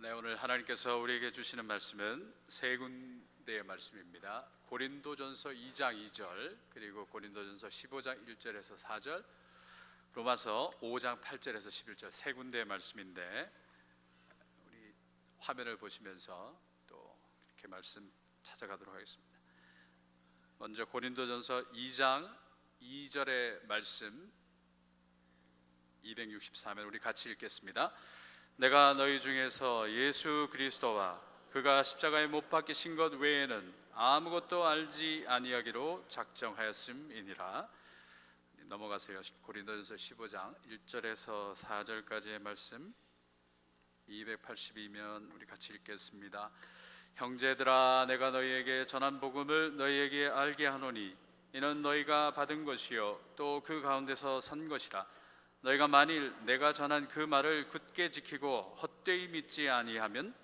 네, 오늘 하나님께서 우리에게 주시는 말씀은 세 군데의 말씀입니다. 고린도전서 2장 2절, 그리고 고린도전서 15장 1절에서 4절, 로마서 5장 8절에서 11절 세 군데의 말씀인데, 우리 화면을 보시면서 또 이렇게 말씀 찾아가도록 하겠습니다. 먼저 고린도전서 2장 2절의 말씀 264면 우리 같이 읽겠습니다. 내가 너희 중에서 예수 그리스도와 그가 십자가에 못 박히신 것 외에는 아무것도 알지 아니하기로 작정하였음이니라. 넘어가세요. 고린도전서 15장 1절에서 4절까지의 말씀 282면 우리 같이 읽겠습니다. 형제들아, 내가 너희에게 전한 복음을 너희에게 알게 하노니 이는 너희가 받은 것이요 또 그 가운데서 선 것이라. 너희가 만일 내가 전한 그 말을 굳게 지키고 헛되이 믿지 아니하면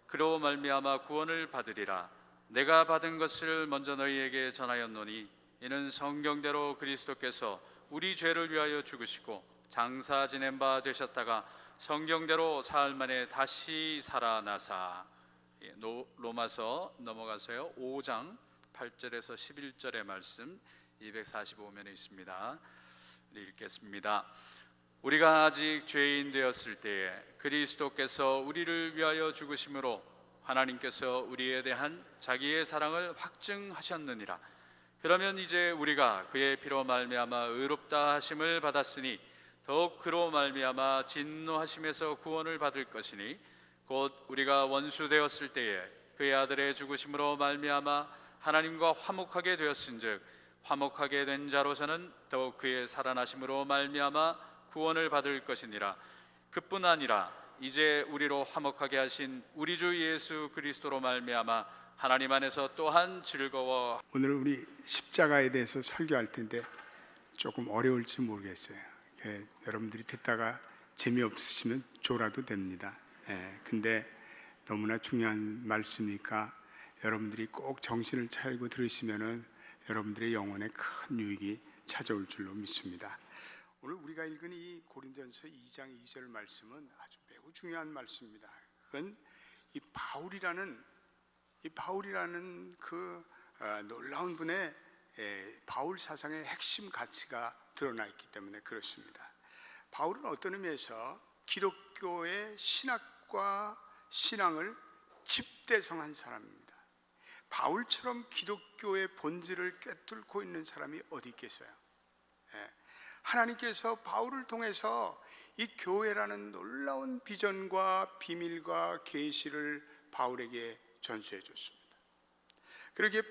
그로 말미암아 구원을 받으리라. 내가 받은 것을 먼저 너희에게 전하였노니 이는 성경대로 그리스도께서 우리 죄를 위하여 죽으시고 장사 지낸 바 되셨다가 성경대로 사흘 만에 다시 살아나사. 로마서 넘어가서요 5장 8절에서 11절의 말씀 245면에 있습니다. 읽겠습니다. 우리가 아직 죄인 되었을 때에 그리스도께서 우리를 위하여 죽으심으로 하나님께서 우리에 대한 자기의 사랑을 확증하셨느니라. 그러면 이제 우리가 그의 피로 말미암아 의롭다 하심을 받았으니 더욱 그로 말미암아 진노하심에서 구원을 받을 것이니 곧 우리가 원수 되었을 때에 그의 아들의 죽으심으로 말미암아 하나님과 화목하게 되었은즉 화목하게 된 자로서는 더욱 그의 살아나심으로 말미암아 구원을 받을 것이니라. 그뿐 아니라 이제 우리로 화목하게 하신 우리 주 예수 그리스도로 말미암아 하나님 안에서 또한 즐거워. 오늘 우리 십자가에 대해서 설교할 텐데 조금 어려울지 모르겠어요. 여러분들이 듣다가 재미없으시면 졸아도 됩니다. 근데 너무나 중요한 말씀이니까 여러분들이 꼭 정신을 차리고 들으시면은 여러분들의 영혼에 큰 유익이 찾아올 줄로 믿습니다. 오늘 우리가 읽은 이 고린도전서 2장 2절 말씀은 아주 매우 중요한 말씀입니다. 그건 이 바울이라는 그 놀라운 분의 바울 사상의 핵심 가치가 드러나 있기 때문에 그렇습니다. 바울은 어떤 의미에서 기독교의 신학과 신앙을 집대성한 사람입니다. 바울처럼 기독교의 본질을 꿰뚫고 있는 사람이 어디 있겠어요? 하나님께서 바울을 통해서 이 교회라는 놀라운 비전과 비밀과 계시를 바울에게 전수해 줬습니다. 그렇게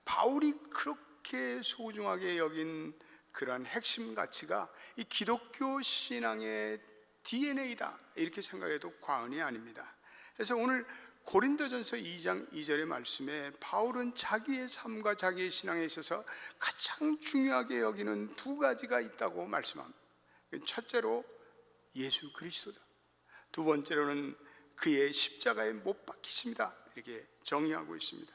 바울이 그렇게 소중하게 여긴 그러한 핵심 가치가 이 기독교 신앙의 DNA다 이렇게 생각해도 과언이 아닙니다. 그래서 오늘 고린도전서 2장 2절의 말씀에 바울은 자기의 삶과 자기의 신앙에 있어서 가장 중요하게 여기는 두 가지가 있다고 말씀합니다. 첫째로 예수 그리스도다. 두 번째로는 그의 십자가에 못 박히십니다. 이렇게 정의하고 있습니다.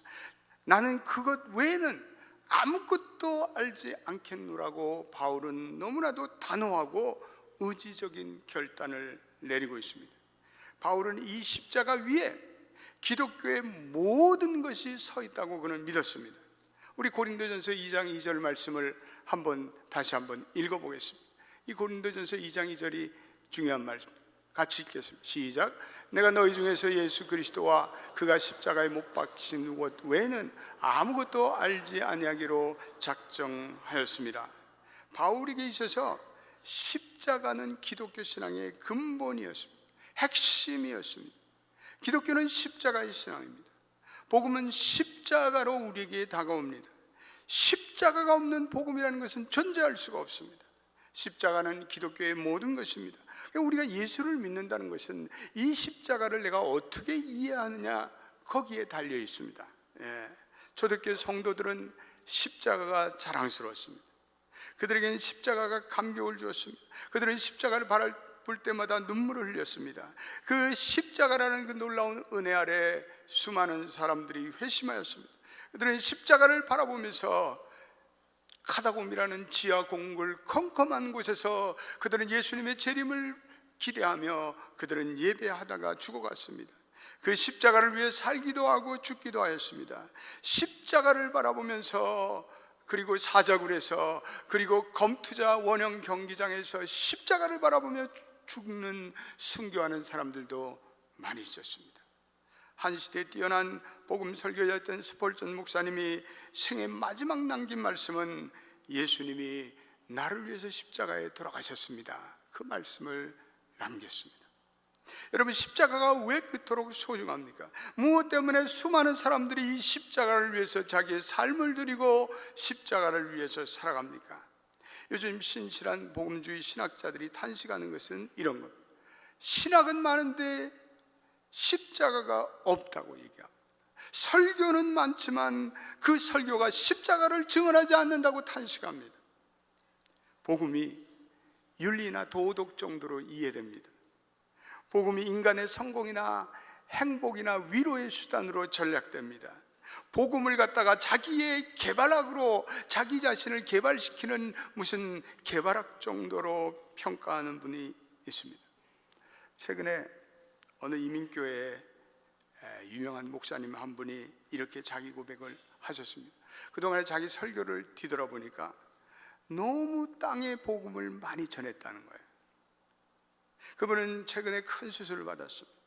나는 그것 외에는 아무것도 알지 않겠노라고 바울은 너무나도 단호하고 의지적인 결단을 내리고 있습니다. 바울은 이 십자가 위에 기독교의 모든 것이 서 있다고 그는 믿었습니다. 우리 고린도전서 2장 2절 말씀을 다시 한번 읽어보겠습니다. 이 고린도전서 2장 2절이 중요한 말씀. 같이 읽겠습니다. 시작. 내가 너희 중에서 예수 그리스도와 그가 십자가에 못 박히신 것 외에는 아무것도 알지 아니하기로 작정하였습니다. 바울에게 있어서 십자가는 기독교 신앙의 근본이었습니다. 핵심이었습니다. 기독교는 십자가의 신앙입니다. 복음은 십자가로 우리에게 다가옵니다. 십자가가 없는 복음이라는 것은 존재할 수가 없습니다. 십자가는 기독교의 모든 것입니다. 우리가 예수를 믿는다는 것은 이 십자가를 내가 어떻게 이해하느냐 거기에 달려 있습니다. 초대교회 성도들은 십자가가 자랑스러웠습니다. 그들에게는 십자가가 감격을 주었습니다. 그들은 십자가를 볼 때마다 눈물을 흘렸습니다. 그 십자가라는 그 놀라운 은혜 아래 수많은 사람들이 회심하였습니다. 그들은 십자가를 바라보면서 카다곰이라는 지하 공굴 컴컴한 곳에서 그들은 예수님의 재림을 기대하며 그들은 예배하다가 죽어갔습니다. 그 십자가를 위해 살기도 하고 죽기도 하였습니다. 십자가를 바라보면서, 그리고 사자굴에서, 그리고 검투자 원형 경기장에서 십자가를 바라보며 죽는 순교하는 사람들도 많이 있었습니다. 한 시대에 뛰어난 복음 설교자였던 스폴전 목사님이 생애 마지막 남긴 말씀은 예수님이 나를 위해서 십자가에 돌아가셨습니다, 그 말씀을 남겼습니다. 여러분, 십자가가 왜 그토록 소중합니까? 무엇 때문에 수많은 사람들이 이 십자가를 위해서 자기의 삶을 드리고 십자가를 위해서 살아갑니까? 요즘 신실한 복음주의 신학자들이 탄식하는 것은 이런 겁니다. 신학은 많은데 십자가가 없다고 얘기합니다. 설교는 많지만 그 설교가 십자가를 증언하지 않는다고 탄식합니다. 복음이 윤리나 도덕 정도로 이해됩니다. 복음이 인간의 성공이나 행복이나 위로의 수단으로 전략됩니다. 복음을 갖다가 자기의 개발학으로 자기 자신을 개발시키는 무슨 개발학 정도로 평가하는 분이 있습니다. 최근에 어느 이민교회 유명한 목사님 한 분이 이렇게 자기 고백을 하셨습니다. 그동안에 자기 설교를 뒤돌아보니까 너무 땅의 복음을 많이 전했다는 거예요. 그분은 최근에 큰 수술을 받았습니다.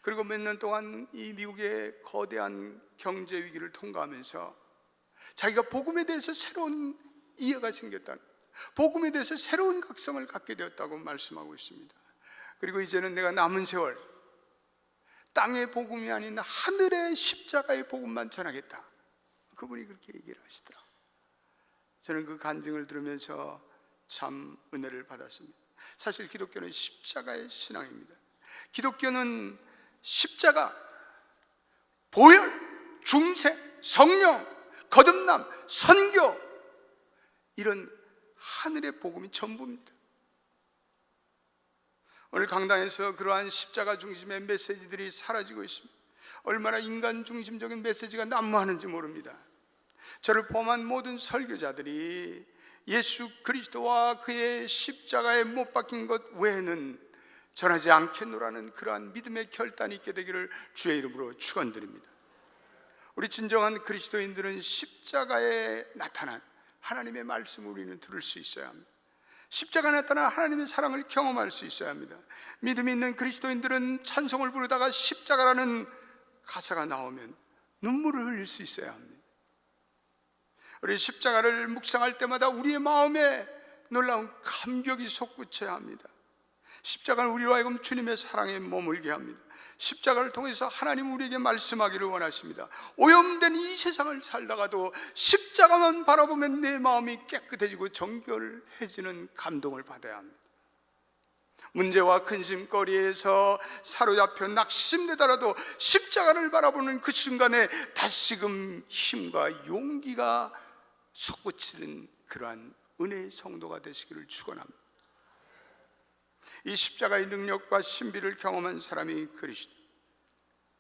그리고 몇 년 동안 이 미국의 거대한 경제 위기를 통과하면서 자기가 복음에 대해서 새로운 이해가 생겼다는, 복음에 대해서 새로운 각성을 갖게 되었다고 말씀하고 있습니다. 그리고 이제는 내가 남은 세월 땅의 복음이 아닌 하늘의 십자가의 복음만 전하겠다, 그분이 그렇게 얘기를 하시더라고요. 저는 그 간증을 들으면서 참 은혜를 받았습니다. 사실 기독교는 십자가의 신앙입니다. 기독교는 십자가, 보혈, 중생, 성령, 거듭남, 선교, 이런 하늘의 복음이 전부입니다. 오늘 강단에서 그러한 십자가 중심의 메시지들이 사라지고 있습니다. 얼마나 인간 중심적인 메시지가 난무하는지 모릅니다. 저를 포함한 모든 설교자들이 예수 그리스도와 그의 십자가에 못 박힌 것 외에는 전하지 않겠노라는 그러한 믿음의 결단이 있게 되기를 주의 이름으로 축원드립니다. 우리 진정한 그리스도인들은 십자가에 나타난 하나님의 말씀을 우리는 들을 수 있어야 합니다. 십자가에 나타난 하나님의 사랑을 경험할 수 있어야 합니다. 믿음이 있는 그리스도인들은 찬송을 부르다가 십자가라는 가사가 나오면 눈물을 흘릴 수 있어야 합니다. 우리 십자가를 묵상할 때마다 우리의 마음에 놀라운 감격이 솟구쳐야 합니다. 십자가는 우리로 하여금 주님의 사랑에 머물게 합니다. 십자가를 통해서 하나님 우리에게 말씀하기를 원하십니다. 오염된 이 세상을 살다가도 십자가만 바라보면 내 마음이 깨끗해지고 정결해지는 감동을 받아야 합니다. 문제와 근심거리에서 사로잡혀 낙심되더라도 십자가를 바라보는 그 순간에 다시금 힘과 용기가 솟구치는 그러한 은혜의 성도가 되시기를 축원합니다. 이 십자가의 능력과 신비를 경험한 사람이 그리스도.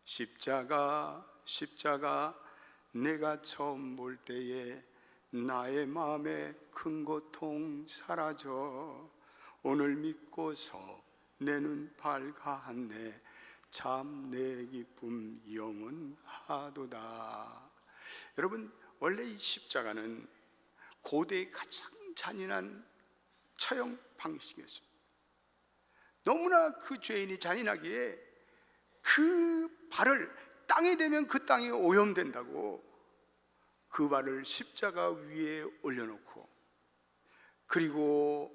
십자가, 십자가, 내가 처음 볼 때에 나의 마음에 큰 고통 사라져 오늘 믿고서 내 눈 밝아하네 참 내 기쁨 영원하도다. 여러분, 원래 이 십자가는 고대의 가장 잔인한 처형 방식이었습니다. 너무나 그 죄인이 잔인하기에 그 발을 땅에 대면 그 땅이 오염된다고 그 발을 십자가 위에 올려놓고 그리고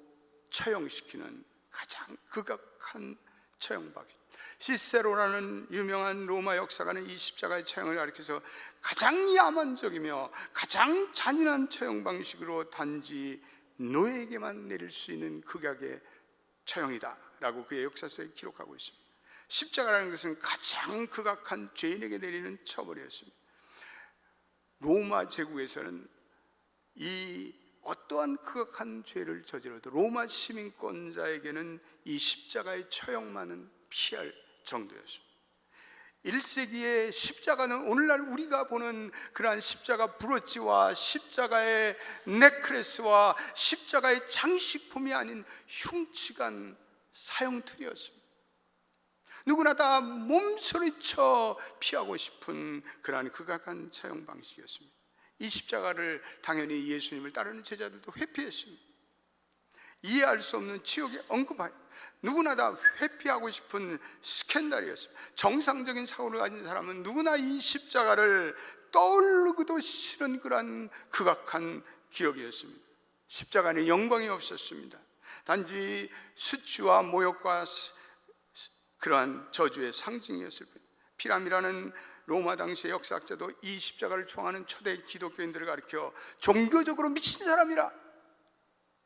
처형시키는 가장 극악한 처형 방식. 시세로라는 유명한 로마 역사가는 이 십자가의 처형을 가리켜서 가장 야만적이며 가장 잔인한 처형 방식으로 단지 노예에게만 내릴 수 있는 극악의 처형이다 라고 그의 역사서에 기록하고 있습니다. 십자가라는 것은 가장 극악한 죄인에게 내리는 처벌이었습니다. 로마 제국에서는 이 어떠한 극악한 죄를 저질러도 로마 시민권자에게는 이 십자가의 처형만은 피할 정도였습니다. 1세기의 십자가는 오늘날 우리가 보는 그러한 십자가 브로치와 십자가의 넥클래스와 십자가의 장식품이 아닌 흉측한 사형틀이었습니다. 누구나 다 몸소리쳐 피하고 싶은 그러한 극악한 처형 방식이었습니다. 이 십자가를 당연히 예수님을 따르는 제자들도 회피했습니다. 이해할 수 없는 지옥의 언급하여 누구나 다 회피하고 싶은 스캔들이었습니다. 정상적인 사고를 가진 사람은 누구나 이 십자가를 떠올리기도 싫은 그러한 극악한 기억이었습니다. 십자가는 영광이 없었습니다. 단지 수치와 모욕과 그러한 저주의 상징이었을 뿐. 피람이라는 로마 당시의 역사학자도 이 십자가를 추앙하는 초대 기독교인들을 가리켜 종교적으로 미친 사람이라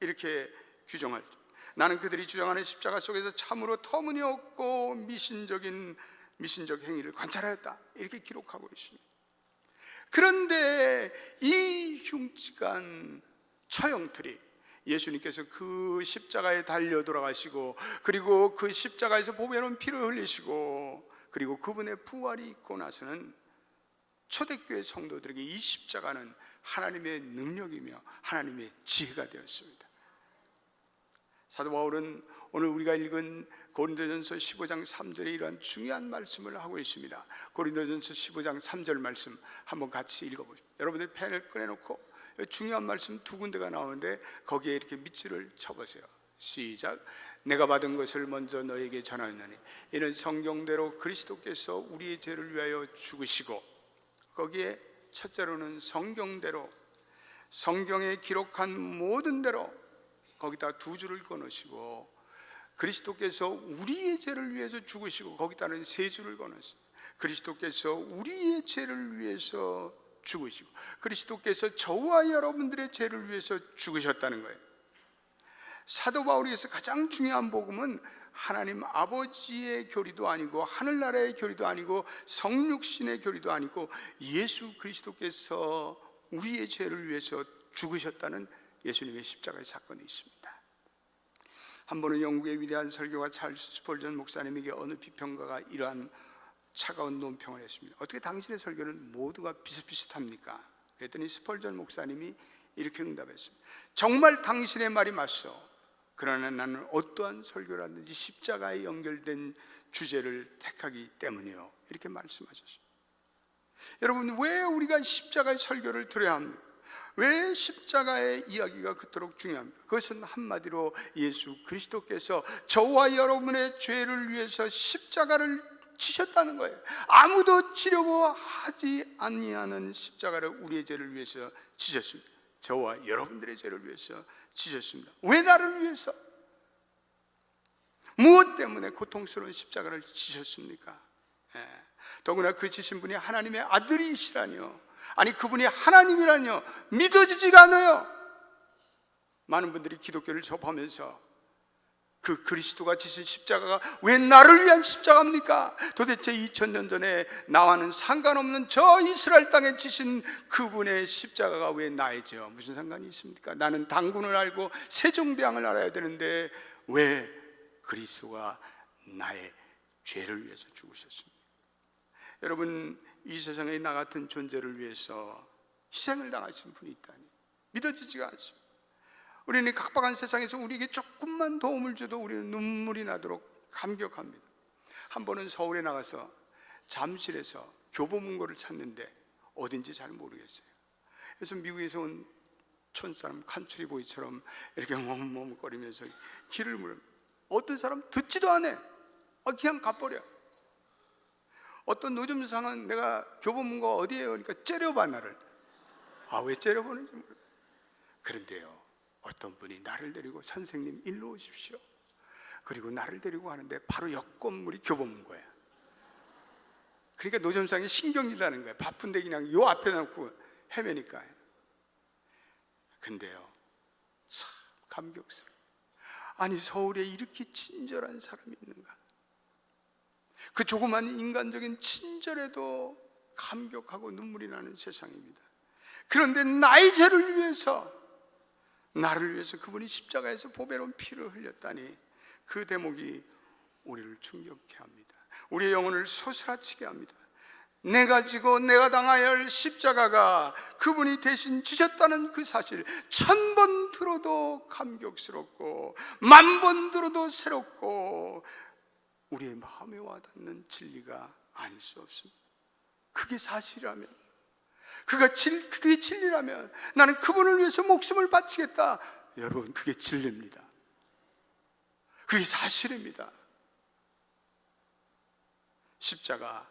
이렇게 규정하죠. 나는 그들이 주장하는 십자가 속에서 참으로 터무니없고 미신적 행위를 관찰하였다, 이렇게 기록하고 있습니다. 그런데 이 흉측한 처형틀이 예수님께서 그 십자가에 달려 돌아가시고, 그리고 그 십자가에서 보배로운 피를 흘리시고, 그리고 그분의 부활이 있고 나서는 초대교회 성도들에게 이 십자가는 하나님의 능력이며 하나님의 지혜가 되었습니다. 사도 바울은 오늘 우리가 읽은 고린도전서 15장 3절에 이러한 중요한 말씀을 하고 있습니다. 고린도전서 15장 3절 말씀 한번 같이 읽어보십시오. 여러분들 펜을 꺼내놓고 중요한 말씀 두 군데가 나오는데 거기에 이렇게 밑줄을 쳐보세요. 시작. 내가 받은 것을 먼저 너에게 전하였느니 이는 성경대로 그리스도께서 우리의 죄를 위하여 죽으시고, 거기에 첫째로는 성경대로, 성경에 기록한 모든 대로, 거기다 두 줄을 꺼놓으시고, 그리스도께서 우리의 죄를 위해서 죽으시고, 거기다는 세 줄을 꺼놓으시고, 그리스도께서 우리의 죄를 위해서 죽으시고, 그리스도께서 저와 여러분들의 죄를 위해서 죽으셨다는 거예요. 사도 바울에서 가장 중요한 복음은 하나님 아버지의 교리도 아니고 하늘나라의 교리도 아니고 성육신의 교리도 아니고 예수 그리스도께서 우리의 죄를 위해서 죽으셨다는 예수님의 십자가의 사건이 있습니다. 한 번은 영국의 위대한 설교가 찰스 스펄전 목사님에게 어느 비평가가 이러한 차가운 논평을 했습니다. 어떻게 당신의 설교는 모두가 비슷비슷합니까? 그랬더니 스펄전 목사님이 이렇게 응답했습니다. 정말 당신의 말이 맞소. 그러나 나는 어떠한 설교라든지 십자가에 연결된 주제를 택하기 때문이요, 이렇게 말씀하셨습니다. 여러분, 왜 우리가 십자가의 설교를 들어야 합니까? 왜 십자가의 이야기가 그토록 중요합니까? 그것은 한마디로 예수 그리스도께서 저와 여러분의 죄를 위해서 십자가를 지셨다는 거예요. 아무도 지려고 하지 아니하는 십자가를 우리의 죄를 위해서 지셨습니다. 저와 여러분들의 죄를 위해서 지셨습니다. 왜 나를 위해서? 무엇 때문에 고통스러운 십자가를 지셨습니까? 더구나 그 지신 분이 하나님의 아들이시라니요, 아니 그분이 하나님이라니요, 믿어지지가 않아요. 많은 분들이 기독교를 접하면서 그 그리스도가 지신 십자가가 왜 나를 위한 십자가입니까? 도대체 2000년 전에 나와는 상관없는 저 이스라엘 땅에 지신 그분의 십자가가 왜 나의 죄와 무슨 상관이 있습니까? 나는 당군을 알고 세종대왕을 알아야 되는데 왜 그리스도가 나의 죄를 위해서 죽으셨습니까? 여러분, 이 세상에 나 같은 존재를 위해서 희생을 당하신 분이 있다니 믿어지지가 않습니다. 우리는 각박한 세상에서 우리에게 조금만 도움을 줘도 우리는 눈물이 나도록 감격합니다. 한 번은 서울에 나가서 잠실에서 교보문고를 찾는데 어딘지 잘 모르겠어요. 그래서 미국에서 온 촌사람 칸츄리 보이처럼 이렇게 머뭇거리면서 길을 물어. 어떤 사람 듣지도 않아. 그냥 가버려. 어떤 노점상은 내가 교보문고 어디에요? 그러니까 째려봐 나를. 왜 째려보는지 모르겠어요. 그런데요, 어떤 분이 나를 데리고 선생님 일로 오십시오. 그리고 나를 데리고 가는데 바로 옆 건물이 교보문고야. 그러니까 노점상이 신경질나는 거야. 바쁜데 그냥 요 앞에 놓고 헤매니까. 근데요, 참 감격스러워. 아니, 서울에 이렇게 친절한 사람이 있는가? 그 조그만 인간적인 친절에도 감격하고 눈물이 나는 세상입니다. 그런데 나의 죄를 위해서, 나를 위해서 그분이 십자가에서 보배로운 피를 흘렸다니, 그 대목이 우리를 충격케 합니다. 우리의 영혼을 소스라치게 합니다. 내가 지고 내가 당해야 할 십자가가 그분이 대신 지셨다는 그 사실 1000번 들어도 감격스럽고 10,000번 들어도 새롭고 우리의 마음에 와닿는 진리가 아닐 수 없습니다. 그게 사실이라면, 그게 진리라면 나는 그분을 위해서 목숨을 바치겠다. 여러분, 그게 진리입니다. 그게 사실입니다. 십자가,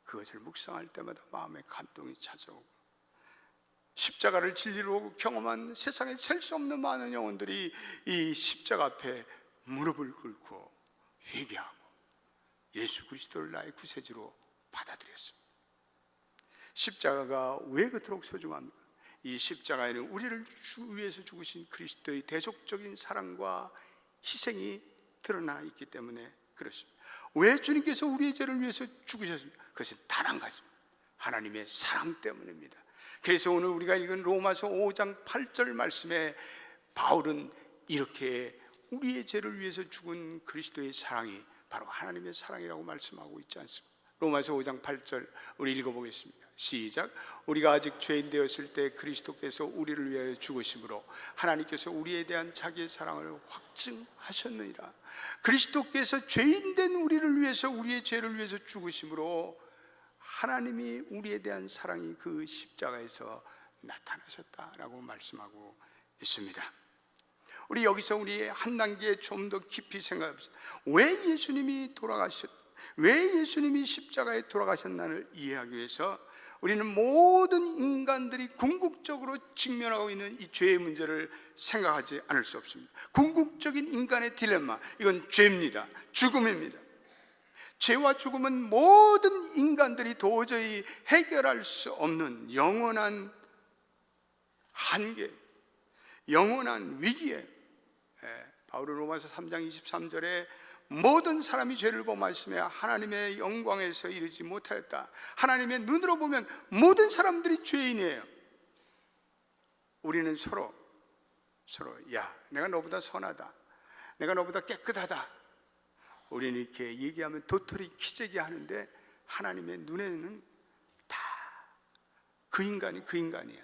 그것을 묵상할 때마다 마음에 감동이 찾아오고, 십자가를 진리로 경험한 세상에 셀 수 없는 많은 영혼들이 이 십자가 앞에 무릎을 꿇고 회개하고 예수 그리스도를 나의 구세주로 받아들였습니다. 십자가가 왜 그토록 소중합니까? 이 십자가에는 우리를 위해서 죽으신 그리스도의 대속적인 사랑과 희생이 드러나 있기 때문에 그렇습니다. 왜 주님께서 우리의 죄를 위해서 죽으셨습니까? 그것은 단 한 가지입니다. 하나님의 사랑 때문입니다. 그래서 오늘 우리가 읽은 로마서 5장 8절 말씀에 바울은 이렇게 우리의 죄를 위해서 죽은 그리스도의 사랑이 바로 하나님의 사랑이라고 말씀하고 있지 않습니까? 로마서 5장 8절 우리 읽어보겠습니다. 시작. 우리가 아직 죄인 되었을 때 그리스도께서 우리를 위하여 죽으심으로 하나님께서 우리에 대한 자기의 사랑을 확증하셨느니라. 그리스도께서 죄인 된 우리를 위해서, 우리의 죄를 위해서 죽으심으로 하나님이 우리에 대한 사랑이 그 십자가에서 나타나셨다라고 말씀하고 있습니다. 우리 여기서 우리 한 단계 좀 더 깊이 생각합시다. 왜 예수님이 십자가에 돌아가셨나를 이해하기 위해서 우리는 모든 인간들이 궁극적으로 직면하고 있는 이 죄의 문제를 생각하지 않을 수 없습니다. 궁극적인 인간의 딜레마, 이건 죄입니다. 죽음입니다. 죄와 죽음은 모든 인간들이 도저히 해결할 수 없는 영원한 한계, 영원한 위기에, 바울은 로마서 3장 23절에 모든 사람이 죄를 범하였으며 하나님의 영광에서 이르지 못하였다. 하나님의 눈으로 보면 모든 사람들이 죄인이에요. 우리는 서로 야, 내가 너보다 선하다, 내가 너보다 깨끗하다, 우리는 이렇게 얘기하면 도토리 키재기 하는데 하나님의 눈에는 다 그 인간이 그 인간이야.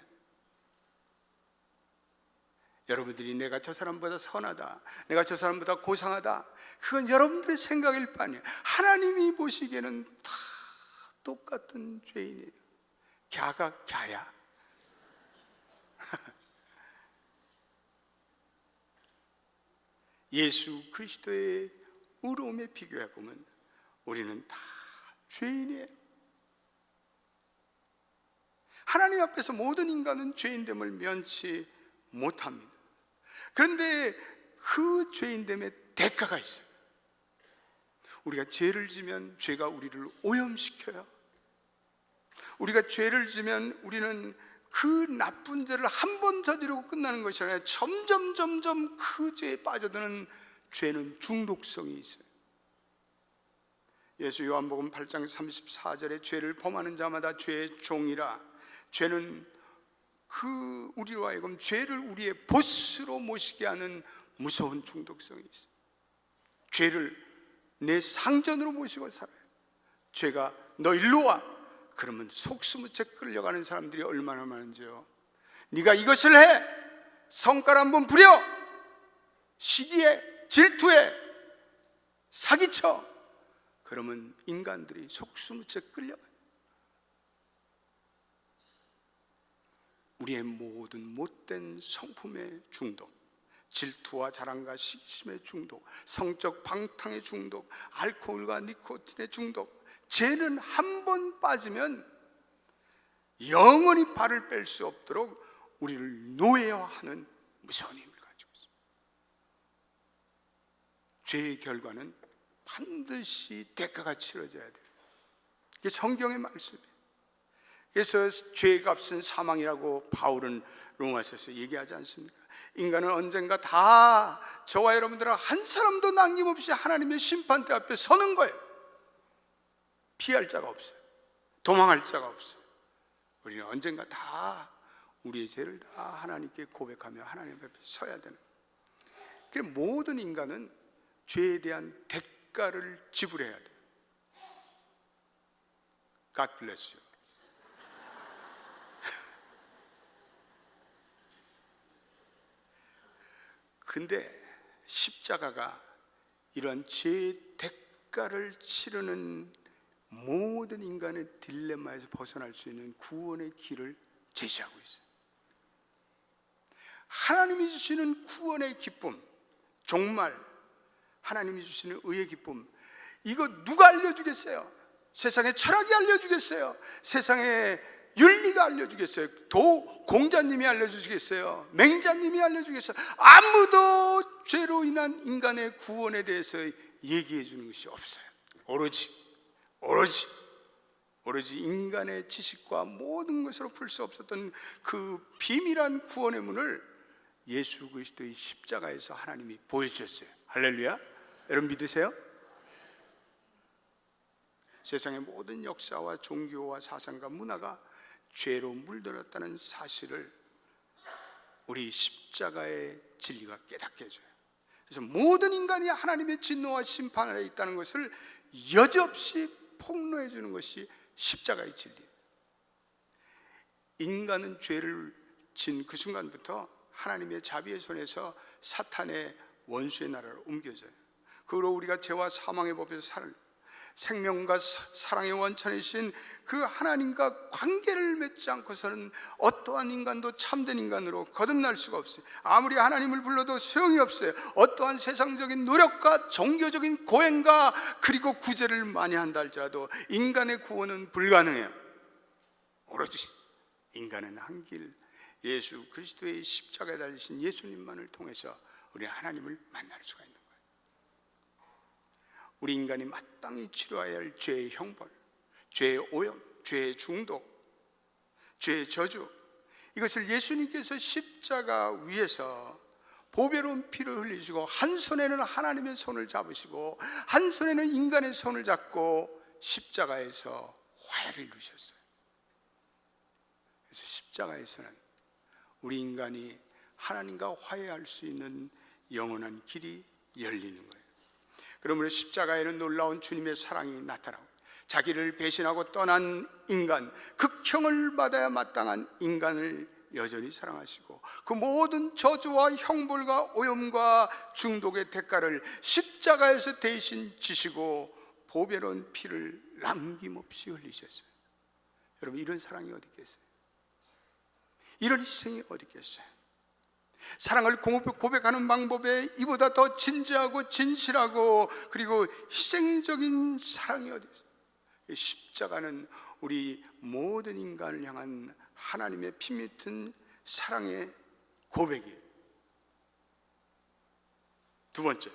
여러분들이 내가 저 사람보다 선하다, 내가 저 사람보다 고상하다, 그건 여러분들의 생각일 뿐이에요. 하나님이 보시기에는 다 똑같은 죄인이에요. 갸가 갸야. 예수 그리스도의 의로움에 비교해 보면 우리는 다 죄인이에요. 하나님 앞에서 모든 인간은 죄인됨을 면치 못합니다. 그런데 그 죄인됨에 대가가 있어요. 우리가 죄를 지면 죄가 우리를 오염시켜요. 우리가 죄를 지면 우리는 그 나쁜 죄를 한 번 저지르고 끝나는 것이 아니라 점점 그 죄에 빠져드는 죄는 중독성이 있어요. 예수 요한복음 8장 34절에 죄를 범하는 자마다 죄의 종이라. 죄는 그 우리로 하여금 죄를 우리의 보스로 모시게 하는 무서운 중독성이 있어요. 죄를 내 상전으로 모시고 살아요. 죄가 너 일로 와, 그러면 속수무채 끌려가는 사람들이 얼마나 많은지요. 네가 이것을 해, 성깔 한번 부려, 시기에, 질투에, 사기쳐, 그러면 인간들이 속수무채 끌려가요. 우리의 모든 못된 성품의 중독, 질투와 자랑과 시기심의 중독, 성적 방탕의 중독, 알코올과 니코틴의 중독, 죄는 한 번 빠지면 영원히 발을 뺄 수 없도록 우리를 노예화하는 무서운 힘을 가지고 있습니다. 죄의 결과는 반드시 대가가 치러져야 돼요. 이게 성경의 말씀이에요. 그래서 죄의 값은 사망이라고 바울은 로마서에서 얘기하지 않습니까? 인간은 언젠가 다 저와 여러분들은 한 사람도 남김없이 하나님의 심판대 앞에 서는 거예요. 피할 자가 없어요. 도망할 자가 없어요. 우리는 언젠가 다 우리의 죄를 다 하나님께 고백하며 하나님 앞에 서야 되는 거예요. 그래서 모든 인간은 죄에 대한 대가를 지불해야 돼요. God bless you. 근데 십자가가 이런 죄의 대가를 치르는 모든 인간의 딜레마에서 벗어날 수 있는 구원의 길을 제시하고 있어요. 하나님이 주시는 구원의 기쁨, 정말 하나님이 주시는 의의 기쁨, 이거 누가 알려주겠어요? 세상의 철학이 알려주겠어요? 세상의 윤리가 알려주겠어요? 공자님이 알려주시겠어요? 맹자님이 알려주겠어요? 아무도 죄로 인한 인간의 구원에 대해서 얘기해 주는 것이 없어요. 오로지 인간의 지식과 모든 것으로 풀 수 없었던 그 비밀한 구원의 문을 예수 그리스도의 십자가에서 하나님이 보여주셨어요. 할렐루야. 여러분 믿으세요? 세상의 모든 역사와 종교와 사상과 문화가 죄로 물들었다는 사실을 우리 십자가의 진리가 깨닫게 해줘요. 그래서 모든 인간이 하나님의 진노와 심판 아래 있다는 것을 여지없이 폭로해 주는 것이 십자가의 진리예요. 인간은 죄를 진 그 순간부터 하나님의 자비의 손에서 사탄의 원수의 나라로 옮겨져요. 그리고 우리가 죄와 사망의 법에서 살을 생명과 사랑의 원천이신 그 하나님과 관계를 맺지 않고서는 어떠한 인간도 참된 인간으로 거듭날 수가 없어요. 아무리 하나님을 불러도 소용이 없어요. 어떠한 세상적인 노력과 종교적인 고행과 그리고 구제를 많이 한다 할지라도 인간의 구원은 불가능해요. 오로지 인간은 한 길, 예수 그리스도의 십자가에 달리신 예수님만을 통해서 우리 하나님을 만날 수가 있는 거예요. 우리 인간이 마땅히 치료해야 할 죄의 형벌, 죄의 오염, 죄의 중독, 죄의 저주, 이것을 예수님께서 십자가 위에서 보배로운 피를 흘리시고 한 손에는 하나님의 손을 잡으시고 한 손에는 인간의 손을 잡고 십자가에서 화해를 이루셨어요. 그래서 십자가에서는 우리 인간이 하나님과 화해할 수 있는 영원한 길이 열리는 거예요. 그러므로 십자가에는 놀라운 주님의 사랑이 나타나고 자기를 배신하고 떠난 인간, 극형을 받아야 마땅한 인간을 여전히 사랑하시고 그 모든 저주와 형벌과 오염과 중독의 대가를 십자가에서 대신 지시고 보배로운 피를 남김없이 흘리셨어요. 여러분, 이런 사랑이 어디 있겠어요? 이런 희생이 어디 있겠어요? 사랑을 고백하는 방법에 이보다 더 진지하고 진실하고 그리고 희생적인 사랑이 어디 있어요? 십자가는 우리 모든 인간을 향한 하나님의 피밀튼 사랑의 고백이에요. 두 번째,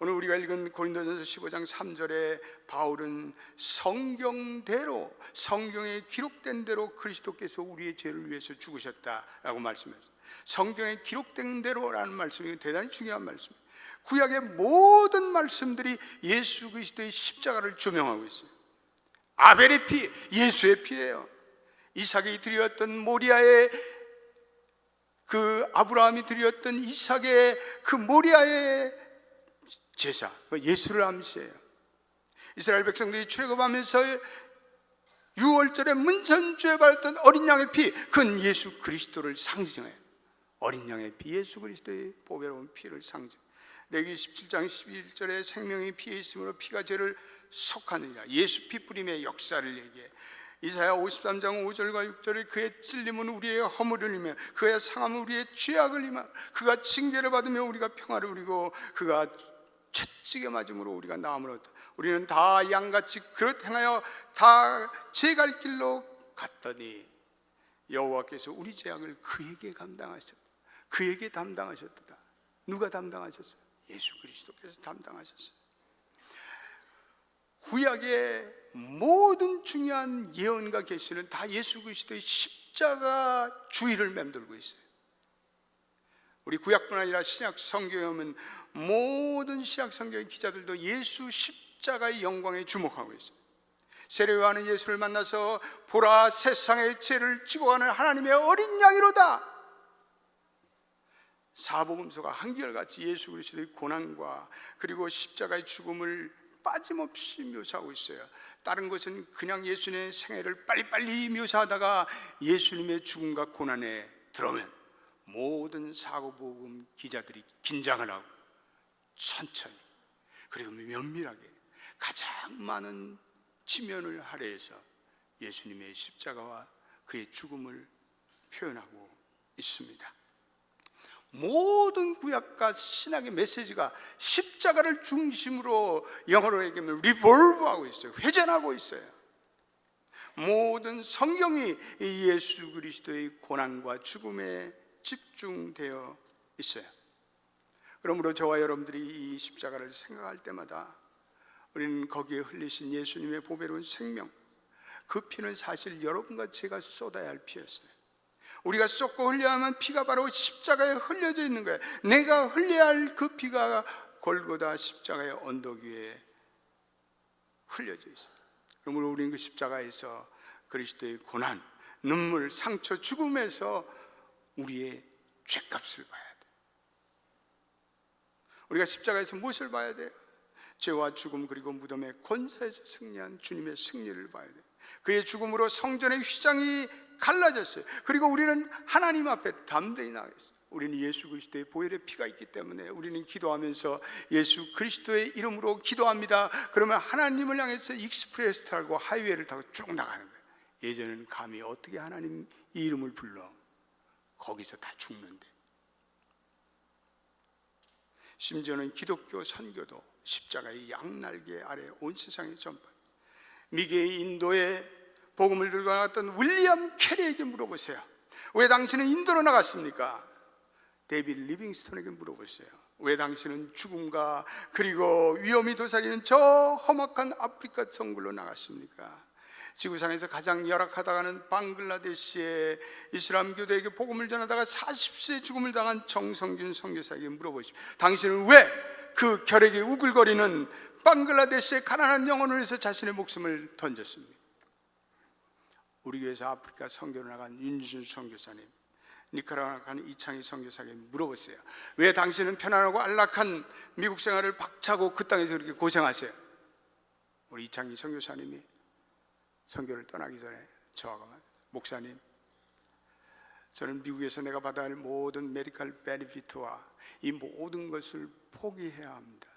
오늘 우리가 읽은 고린도전서 15장 3절에 바울은 성경대로, 성경에 기록된 대로 그리스도께서 우리의 죄를 위해서 죽으셨다라고 말씀했어요. 성경에 기록된 대로라는 말씀이 대단히 중요한 말씀이에요. 구약의 모든 말씀들이 예수 그리스도의 십자가를 조명하고 있어요. 아벨의 피, 예수의 피예요. 이삭이 드렸던 모리아의 그 아브라함이 드렸던 이삭의 그 모리아의 제사, 예수를 암시해요. 이스라엘 백성들이 출애굽하면서 유월절에 문선주에 발했던 어린 양의 피, 그건 예수 그리스도를 상징해요. 어린 양의 피, 예수 그리스도의 보배로운 피를 상징. 레위기 17장 11절에 생명이 피에 있으므로 피가 죄를 속하느니라. 예수 피 뿌림의 역사를 얘기해. 이사야 53장 5절과 6절에 그의 찔림은 우리의 허물을 이며 그의 상함은 우리의 죄악을 이며 그가 징계를 받으며 우리가 평화를 누리고 그가 채찍에 맞음으로 우리가 나음을 얻었다. 우리는 다 양같이 그릇 행하여 다 제 갈 길로 갔더니 여호와께서 우리 죄악을 그에게 감당하셨다. 그에게 담당하셨다. 누가 담당하셨어요? 예수 그리스도께서 담당하셨어요. 구약의 모든 중요한 예언과 계시는 다 예수 그리스도의 십자가 주의를 맴돌고 있어요. 우리 구약뿐 아니라 신약 성경에 오면 모든 신약 성경의 기자들도 예수 십자가의 영광에 주목하고 있어요. 세례요한은 예수를 만나서 보라, 세상의 죄를 지고 가는 하나님의 어린 양이로다. 사복음서가 한결같이 예수 그리스도의 고난과 그리고 십자가의 죽음을 빠짐없이 묘사하고 있어요. 다른 것은 그냥 예수님의 생애를 빨리빨리 묘사하다가 예수님의 죽음과 고난에 들어오면 모든 사고보험 기자들이 긴장을 하고 천천히 그리고 면밀하게 가장 많은 지면을 할애해서 예수님의 십자가와 그의 죽음을 표현하고 있습니다. 모든 구약과 신학의 메시지가 십자가를 중심으로 영어로 얘기하면 리볼브하고 있어요. 회전하고 있어요. 모든 성경이 예수 그리스도의 고난과 죽음에 집중되어 있어요. 그러므로 저와 여러분들이 이 십자가를 생각할 때마다 우리는 거기에 흘리신 예수님의 보배로운 생명, 그 피는 사실 여러분과 제가 쏟아야 할 피였어요. 우리가 쏟고 흘려야 하는 피가 바로 십자가에 흘려져 있는 거예요. 내가 흘려야 할 그 피가 골고다 십자가의 언덕 위에 흘려져 있어요. 그러므로 우리는 그 십자가에서 그리스도의 고난, 눈물, 상처, 죽음에서 우리의 죄값을 봐야 돼. 우리가 십자가에서 무엇을 봐야 돼요? 죄와 죽음 그리고 무덤의 권세에서 승리한 주님의 승리를 봐야 돼요. 그의 죽음으로 성전의 휘장이 갈라졌어요. 그리고 우리는 하나님 앞에 담대히 나가겠어요. 우리는 예수 그리스도의 보혈의 피가 있기 때문에 우리는 기도하면서 예수 그리스도의 이름으로 기도합니다. 그러면 하나님을 향해서 익스프레스 타고 하이웨이를 타고 쭉 나가는 거예요. 예전에는 감히 어떻게 하나님 이 이름을 불러? 거기서 다 죽는데. 심지어는 기독교 선교도 십자가의 양날개 아래 온 세상에 전파. 미개의 인도에 복음을 들고 나갔던 윌리엄 캐리에게 물어보세요. 왜 당신은 인도로 나갔습니까? 데이빗 리빙스톤에게 물어보세요. 왜 당신은 죽음과 그리고 위험이 도사리는 저 험악한 아프리카 정글로 나갔습니까? 지구상에서 가장 열악하다가는 방글라데시의 이슬람교도에게 복음을 전하다가 40세에 죽음을 당한 정성균 선교사에게 물어보십시오. 당신은 왜 그 결핵이 우글거리는 방글라데시의 가난한 영혼을 위해서 자신의 목숨을 던졌습니다. 우리 교회에서 아프리카 선교로 나간 윤준 선교사님, 니카라과 가는 이창희 선교사에게 물어보세요. 왜 당신은 편안하고 안락한 미국 생활을 박차고 그 땅에서 그렇게 고생하세요? 우리 이창희 선교사님이 선교를 떠나기 전에 저하고 목사님, 저는 미국에서 내가 받아야 할 모든 메디컬 베니피트와 이 모든 것을 포기해야 합니다.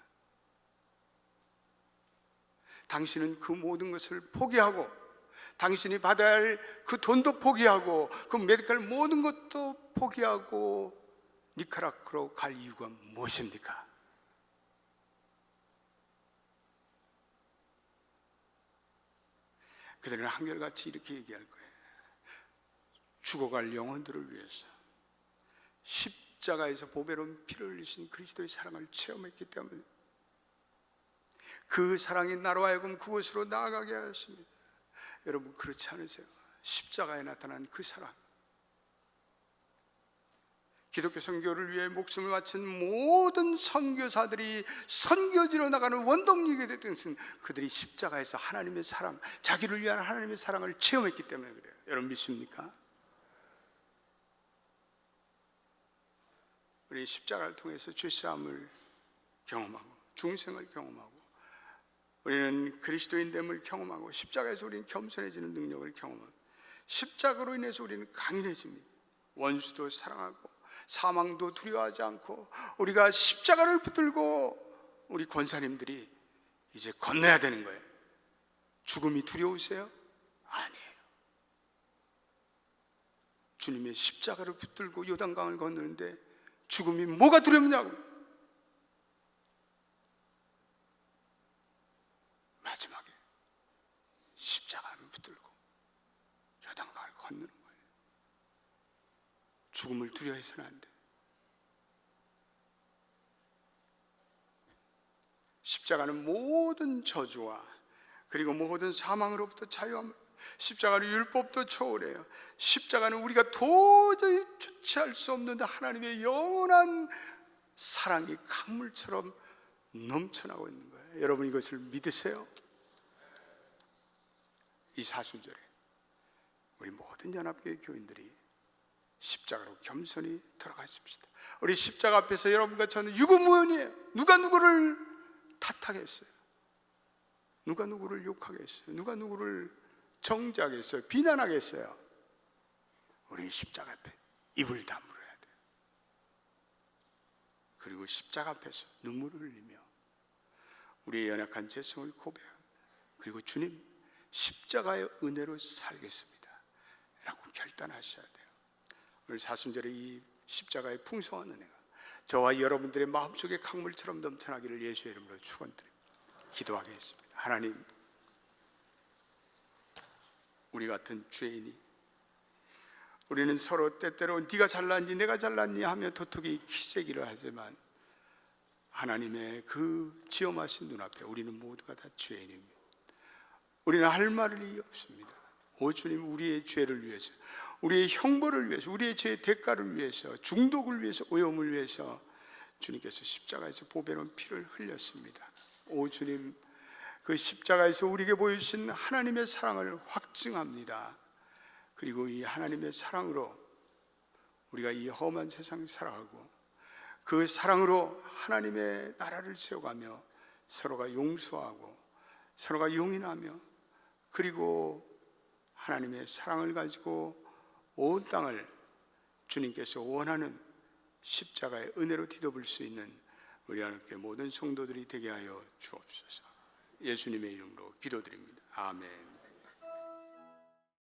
당신은 그 모든 것을 포기하고 당신이 받아야 할 그 돈도 포기하고 그 메디컬 모든 것도 포기하고 니카라과로 갈 이유가 무엇입니까? 그들은 한결같이 이렇게 얘기할 거예요. 죽어갈 영혼들을 위해서 십자가에서 보배로운 피를 흘리신 그리스도의 사랑을 체험했기 때문에 그 사랑이 나로 하여금 그곳으로 나아가게 하였습니다. 여러분 그렇지 않으세요? 십자가에 나타난 그 사랑, 기독교 선교를 위해 목숨을 바친 모든 선교사들이 선교지로 나가는 원동력이 됐던 것은 그들이 십자가에서 하나님의 사랑, 자기를 위한 하나님의 사랑을 체험했기 때문에 그래요. 여러분 믿습니까? 우리 십자가를 통해서 죄사함을 경험하고 중생을 경험하고 우리는 그리스도인됨을 경험하고 십자가에서 우리는 겸손해지는 능력을 경험합니다. 십자가로 인해서 우리는 강인해집니다. 원수도 사랑하고 사망도 두려워하지 않고 우리가 십자가를 붙들고 우리 권사님들이 이제 건너야 되는 거예요. 죽음이 두려우세요? 아니에요. 주님의 십자가를 붙들고 요단강을 건너는데 죽음이 뭐가 두렵냐고. 마지막에 십자가를 붙들고 요단강을 건너는 거예요. 죽음을 두려워해서는 안 돼. 십자가는 모든 저주와 그리고 모든 사망으로부터 자유함을, 십자가는 율법도 초월해요. 십자가는 우리가 도저히 주체할 수 없는 하나님의 영원한 사랑이 강물처럼 넘쳐나고 있는 거예요. 여러분 이것을 믿으세요? 이 사순절에 우리 모든 연합교회 교인들이 십자가로 겸손히 돌아가십시다. 우리 십자가 앞에서 여러분과 저는 유구무원이에요. 누가 누구를 탓하겠어요? 누가 누구를 욕하겠어요? 누가 누구를 정죄하겠어요? 비난하겠어요? 우리는 십자가 앞에 입을 다물어야 돼요. 그리고 십자가 앞에서 눈물을 흘리며 우리의 연약한 죄성을 고백합니다. 그리고 주님, 십자가의 은혜로 살겠습니다 라고 결단하셔야 돼요. 오늘 사순절의 이 십자가의 풍성한 은혜가 저와 여러분들의 마음속에 강물처럼 넘쳐나기를 예수의 이름으로 축원드립니다. 기도하겠습니다. 하나님, 우리 같은 죄인이, 우리는 서로 때때로 네가 잘났니 내가 잘났니 하며 도토기 키재기를 하지만 하나님의 그 지엄하신 눈앞에 우리는 모두가 다 죄인입니다. 우리는 할 말이 없습니다. 오 주님, 우리의 죄를 위해서, 우리의 형벌을 위해서, 우리의 죄의 대가를 위해서, 중독을 위해서, 오염을 위해서 주님께서 십자가에서 보배로운 피를 흘렸습니다. 오 주님, 그 십자가에서 우리에게 보여주신 하나님의 사랑을 확증합니다. 그리고 이 하나님의 사랑으로 우리가 이 험한 세상 살아가고 그 사랑으로 하나님의 나라를 세워가며 서로가 용서하고 서로가 용인하며 그리고 하나님의 사랑을 가지고 온 땅을 주님께서 원하는 십자가의 은혜로 뒤덮을 수 있는 우리 하나님께 모든 성도들이 되게 하여 주옵소서. 예수님의 이름으로 기도드립니다. 아멘.